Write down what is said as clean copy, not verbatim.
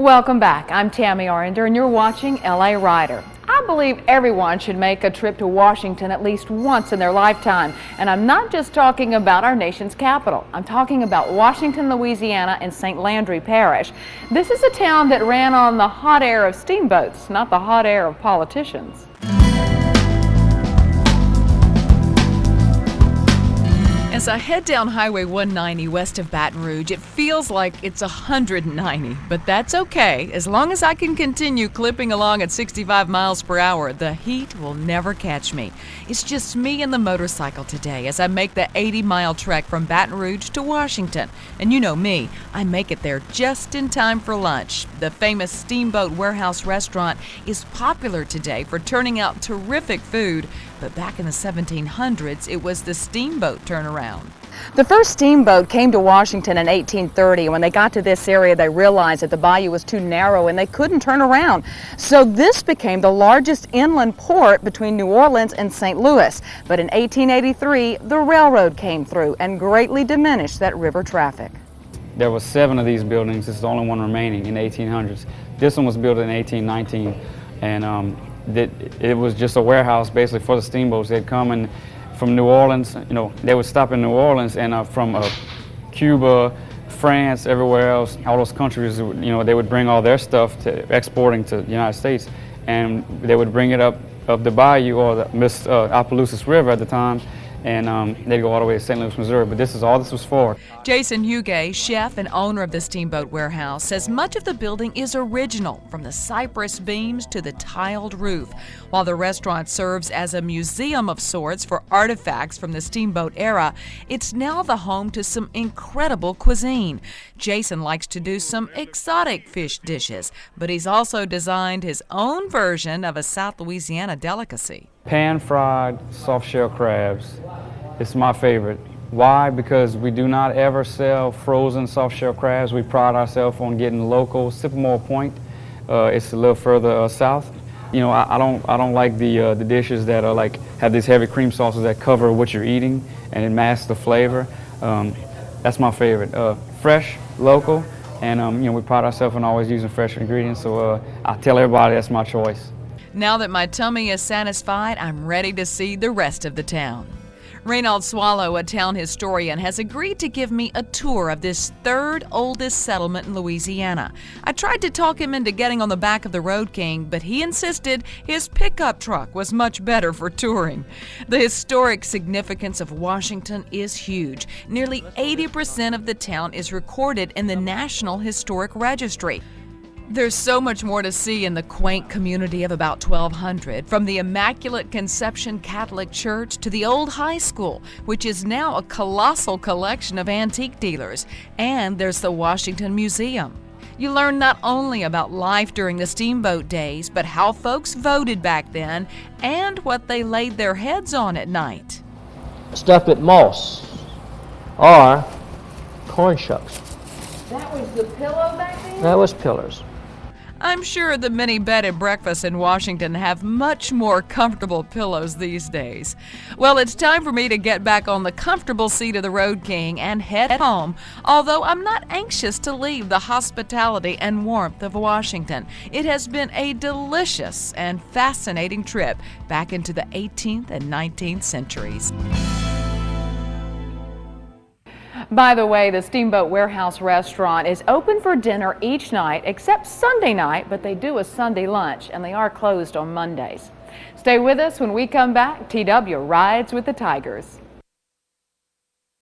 Welcome back. I'm Tammy Arender and you're watching LA Rider. I believe everyone should make a trip to Washington at least once in their lifetime. And I'm not just talking about our nation's capital. I'm talking about Washington, Louisiana and St. Landry Parish. This is a town that ran on the hot air of steamboats, not the hot air of politicians. As I head down Highway 190 west of Baton Rouge, it feels like it's 190, but that's okay. As long as I can continue clipping along at 65 miles per hour, the heat will never catch me. It's just me and the motorcycle today as I make the 80-mile trek from Baton Rouge to Washington. And you know me, I make it there just in time for lunch. The famous Steamboat Warehouse restaurant is popular today for turning out terrific food, but back in the 1700s, it was the steamboat turnaround. The first steamboat came to Washington in 1830. When they got to this area, they realized that the bayou was too narrow and they couldn't turn around. So this became the largest inland port between New Orleans and St. Louis. But in 1883, the railroad came through and greatly diminished that river traffic. There were 7 of these buildings. This is the only one remaining in the 1800s. This one was built in 1819, and it was just a warehouse basically for the steamboats. They'd come in from New Orleans, they would stop in New Orleans, and from Cuba, France, everywhere else, all those countries, they would bring all their stuff to exporting to the United States, and they would bring it up the bayou or the Opelousas River at the time, and they'd go all the way to St. Louis, Missouri. But this is all this was for. Jason Hugay, chef and owner of the Steamboat Warehouse, says much of the building is original, from the cypress beams to the tiled roof. While the restaurant serves as a museum of sorts for artifacts from the steamboat era, it's now the home to some incredible cuisine. Jason likes to do some exotic fish dishes, but he's also designed his own version of a South Louisiana delicacy. Pan-fried soft-shell crabs. It's my favorite. Why? Because we do not ever sell frozen soft-shell crabs. We pride ourselves on getting local. Sycamore Point, it's a little further south. I don't like the dishes that are have these heavy cream sauces that cover what you're eating and it masks the flavor. That's my favorite. Fresh, local, and we pride ourselves on always using fresh ingredients. So I tell everybody that's my choice. Now that my tummy is satisfied, I'm ready to see the rest of the town. Reynald Swallow, a town historian, has agreed to give me a tour of this third oldest settlement in Louisiana. I tried to talk him into getting on the back of the Road King, but he insisted his pickup truck was much better for touring. The historic significance of Washington is huge. Nearly 80% of the town is recorded in the National Historic Registry. There's so much more to see in the quaint community of about 1,200, from the Immaculate Conception Catholic Church to the old high school, which is now a colossal collection of antique dealers, and there's the Washington Museum. You learn not only about life during the steamboat days, but how folks voted back then and what they laid their heads on at night. Stuff at moss or corn shucks. That was the pillow back then? That was pillars. I'm sure the many bedded breakfasts in Washington have much more comfortable pillows these days. Well, it's time for me to get back on the comfortable seat of the Road King and head home, although I'm not anxious to leave the hospitality and warmth of Washington. It has been a delicious and fascinating trip back into the 18th and 19th centuries. By the way, the Steamboat Warehouse restaurant is open for dinner each night except Sunday night, but they do a Sunday lunch and they are closed on Mondays. Stay with us when we come back. TW rides with the Tigers.